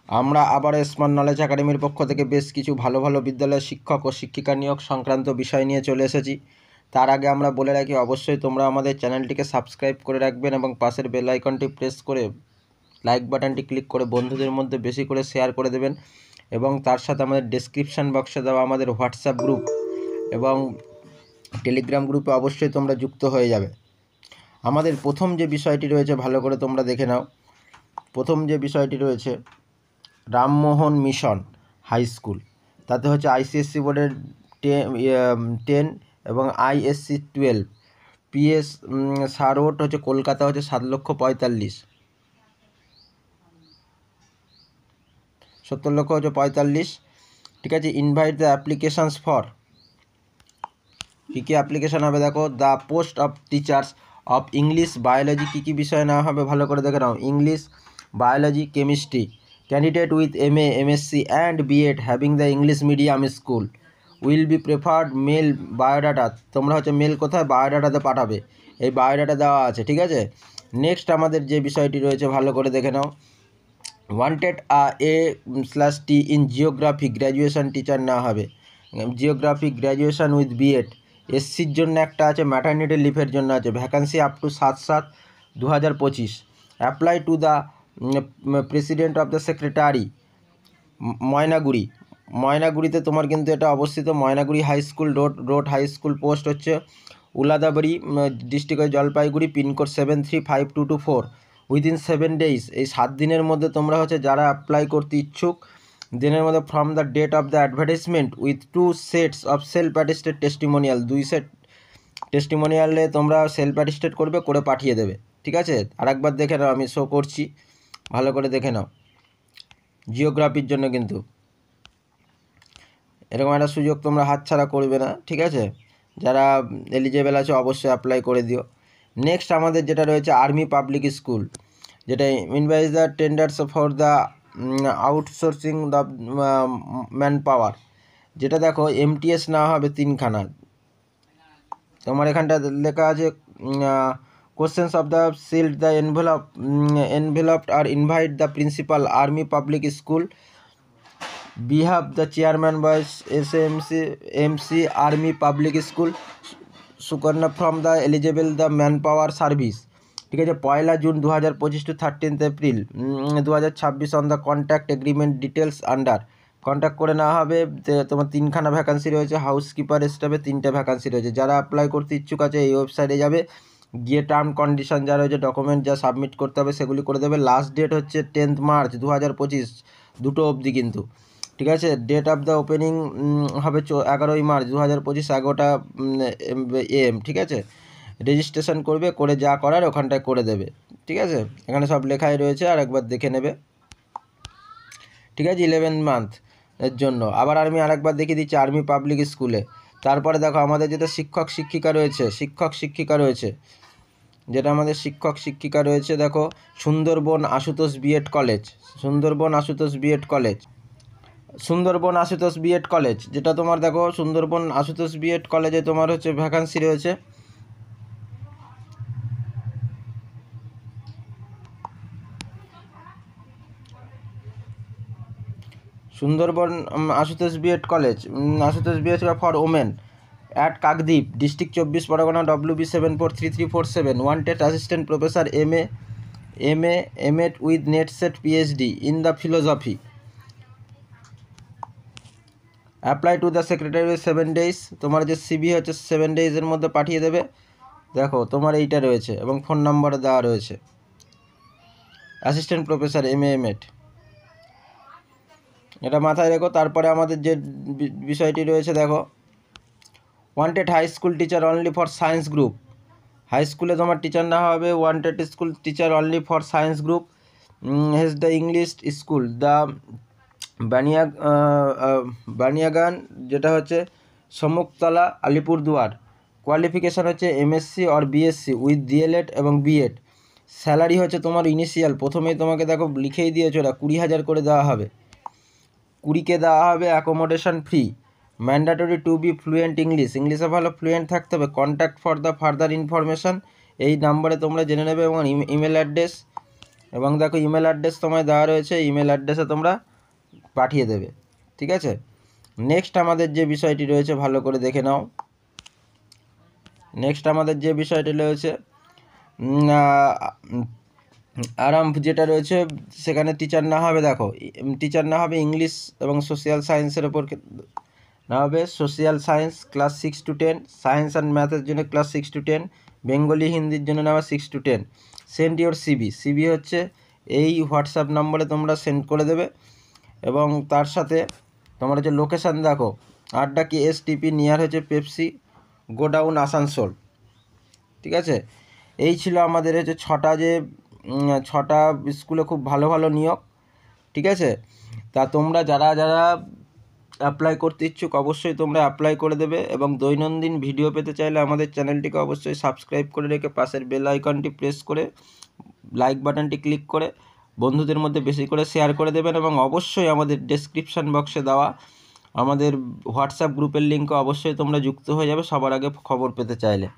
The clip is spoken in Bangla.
আমরা আবার স্মার্ট নলেজ একাডেমির পক্ষ থেকে বেশ কিছু ভালো ভালো বিদ্যালয়ের শিক্ষক ও শিক্ষিকা নিয়োগ সংক্রান্ত বিষয় নিয়ে চলে এসেছি। তার আগে আমরা বলে রাখি, অবশ্যই তোমরা আমাদের চ্যানেলটিকে সাবস্ক্রাইব করে রাখবেন এবং পাশের বেল আইকনটি প্রেস করে লাইক বাটনটি ক্লিক করে বন্ধুদের মধ্যে বেশি করে শেয়ার করে দেবেন। এবং তার সাথে আমাদের ডেসক্রিপশান বক্সে দেওয়া আমাদের হোয়াটসঅ্যাপ গ্রুপ এবং টেলিগ্রাম গ্রুপে অবশ্যই তোমরা যুক্ত হয়ে যাবে। আমাদের প্রথম যে বিষয়টি রয়েছে ভালো করে তোমরা দেখে নাও। প্রথম যে বিষয়টি রয়েছে রামমোহন মিশন হাই স্কুল, তাতে হচ্ছে আইসিএসসি বোর্ডের 10 এবং আইএসসি 12, পিএস সারোট হচ্ছে কলকাতা হচ্ছে 7,45,000, 70 লক্ষ হচ্ছে 45। ঠিক আছে, ইনভাইট দ্য অ্যাপ্লিকেশানস ফর, কী কী অ্যাপ্লিকেশান হবে দেখো। The post of teachers of English biology, কী কী বিষয় নেওয়া হবে ভালো করে দেখে নাও। English, biology, chemistry. Candidate with MA, MSc and B.Ed having the English medium school will be preferred mail biodata. তোমরা হচ্ছে মেল কোথায়, বায়োডাটাতে পাঠাবে, এই বায়োডাটা দেওয়া আছে। ঠিক আছে, নেক্সট আমাদের যে বিষয়টি রয়েছে ভালো করে দেখে নাও। Wanted A/T in geography graduation teacher নেওয়া হবে। Geography graduation with B.Ed। এসসির জন্য একটা আছে, ম্যাটারনিটি লিভের জন্য আছে, vacancy up to 7/7/2025। Apply to the president of the secretary, Mainaguri. ময়নাগুড়িতে তোমার কিন্তু এটা অবস্থিত, Mainaguri high school road high school, post হচ্ছে Uladabari, district Jalpaiguri, pincode 735224। Within 7 days, এই 7 দিনের মধ্যে তোমরা হচ্ছে যারা অ্যাপ্লাই করতে ইচ্ছুক, দিনের মধ্যে from the date of the advertisement with 2 sets of self attested testimonial, 2 set টেস্টিমোনিয়ালে তোমরা সেলফ অ্যাটেস্টেড করবে, করে পাঠিয়ে দেবে। ঠিক আছে, আরেকবার দেখে নাও, আমি শো করছি, ভালো করে দেখে নাও। জিওগ্রাফির জন্য কিন্তু এরকম একটা সুযোগ তোমরা হাতছাড়া করবে না। ঠিক আছে, যারা এলিজেবল আছে অবশ্যই অ্যাপ্লাই করে দিও। নেক্সট আমাদের যেটা রয়েছে আর্মি পাবলিক স্কুল, যেটা invites the tenders for the outsourcing the manpower, যেটা দেখো MTS নেওয়া হবে 3খানা। তোমার এখানটা লেখা আছে questions of the sealed the enveloped আর invite the principal army public school behalf the chairman বা SMC army public school Sukanya from the eligible the manpower service. ঠিক আছে, 1 June 2025 to 13 April 2026 on the contact agreement details under. Contact করে নেওয়া হবে। তোমার 3খানা ভ্যাকান্সি রয়েছে, হাউসকিপার স্টাফে 3টে ভ্যাকান্সি রয়েছে। যারা অ্যাপ্লাই করতে ইচ্ছুক আছে এই ওয়েবসাইটে যাবে, গিয়ে টার্ম কন্ডিশন যা রয়েছে, ডকুমেন্ট যা সাবমিট করতে হবে সেগুলি করে দেবে। লাস্ট ডেট হচ্ছে 10 মার্চ 2025, 2টো অবধি কিন্তু। ঠিক আছে, ডেট অফ দ্য ওপেনিং হবে 11 মার্চ 2025, 11টা AM। ঠিক আছে, রেজিস্ট্রেশন করবে, করে যা করার ওখানটায় করে দেবে। ঠিক আছে, এখানে সব লেখাই রয়েছে, আর একবার দেখে নেবে। ঠিক আছে, 11 মান্থ এর জন্য। আবার আমি আরেকবার দেখিয়ে দিচ্ছি আর্মি পাবলিক স্কুলে। তারপরে দেখো আমাদের যেটা শিক্ষক শিক্ষিকা রয়েছে, যেটা আমাদের শিক্ষক শিক্ষিকা রয়েছে, দেখো Sundarban Ashutosh B.Ed college, Sundarban Ashutosh B.Ed college, যেটা তোমার দেখো সুন্দরবন আশুতোষ B.Ed কলেজে তোমার হচ্ছে ভ্যাকান্সি রয়েছে। Sundarban Ashutosh B.Ed college, Ashutosh B.Ed for women at Kakdwip, district 24 Pargana, WB 743347। Wanted assistant professor MA with net set PhD in the philosophy. Apply to the secretary 7 days। তোমার যে CV হচ্ছে 7 days-এর মধ্যে পাঠিয়ে দেবে। দেখো তোমার এইটা রয়েছে এবং ফোন নাম্বারও দেওয়া রয়েছে, অ্যাসিস্ট্যান্ট প্রফেসর MA এটা মাথায় রেখো। তারপরে আমাদের যে বিষয়টি রয়েছে দেখো, wanted high school teacher only for science group. High স্কুলে তোমার টিচার না হবে, wanted school teacher only for science group. Has the English school the Baniagan, যেটা হচ্ছে সমুকতলা, আলিপুরদুয়ার। কোয়ালিফিকেশান হচ্ছে MSc or BSc with DLED এবং B.Ed। স্যালারি হচ্ছে তোমার ইনিশিয়াল, প্রথমেই তোমাকে দেখো লিখেই দিয়েছো, ওরা 20,000 করে দেওয়া হবে, 20K দেওয়া হবে। Accommodation free. Mandatory two be fluent ইংলিশে ভালো ফ্লুয়েন্ট থাকতে হবে। Contact for the further information, এই নাম্বারে তোমরা জেনে নেবে। এবং ইমেল অ্যাড্রেস এবং দেখো ইমেল অ্যাড্রেস তোমায় দেওয়া রয়েছে, ইমেল অ্যাড্রেসে তোমরা পাঠিয়ে দেবে। ঠিক আছে, নেক্সট আমাদের যে বিষয়টি রয়েছে ভালো করে দেখে নাও। নেক্সট আমাদের যে বিষয়টি রয়েছে আরাম যেটা রয়েছে সেখানে টিচার না হবে, দেখো টিচার না হবে ইংলিশ এবং সোশ্যাল সায়েন্সের ওপর না হবে, social science class 6 to 10, science and ম্যাথের জন্য ক্লাস 6 to 10, বেঙ্গলি হিন্দির জন্য নেওয়া 6 to 10। সেন্ড ইওর সিবি হচ্ছে এই হোয়াটসঅ্যাপ নম্বরে তোমরা সেন্ড করে দেবে। এবং তার সাথে তোমার হচ্ছে লোকেশান দেখো, আড্ডা KSTP নিয়ার হচ্ছে পেপসি গোডাউন আসানসোল। ঠিক আছে, এই ছিল আমাদের হচ্ছে ছটা স্কুলে খুব ভালো ভালো নিয়োগ। ঠিক আছে, তা তোমরা যারা যারা অ্যাপ্লাই করতে ইচ্ছুক অবশ্যই তোমরা অ্যাপ্লাই করে দেবে। এবং দৈনন্দিন ভিডিও পেতে চাইলে আমাদের চ্যানেলটিকে অবশ্যই সাবস্ক্রাইব করে রেখে পাশের বেল আইকনটি প্রেস করে লাইক বাটনটি ক্লিক করে বন্ধুদের মধ্যে বেশি করে শেয়ার করে দেবেন। এবং অবশ্যই আমাদের ডেসক্রিপশান বক্সে দেওয়া আমাদের হোয়াটসঅ্যাপ গ্রুপের লিঙ্কে অবশ্যই তোমরা যুক্ত হয়ে যাবে সবার আগে খবর পেতে চাইলে।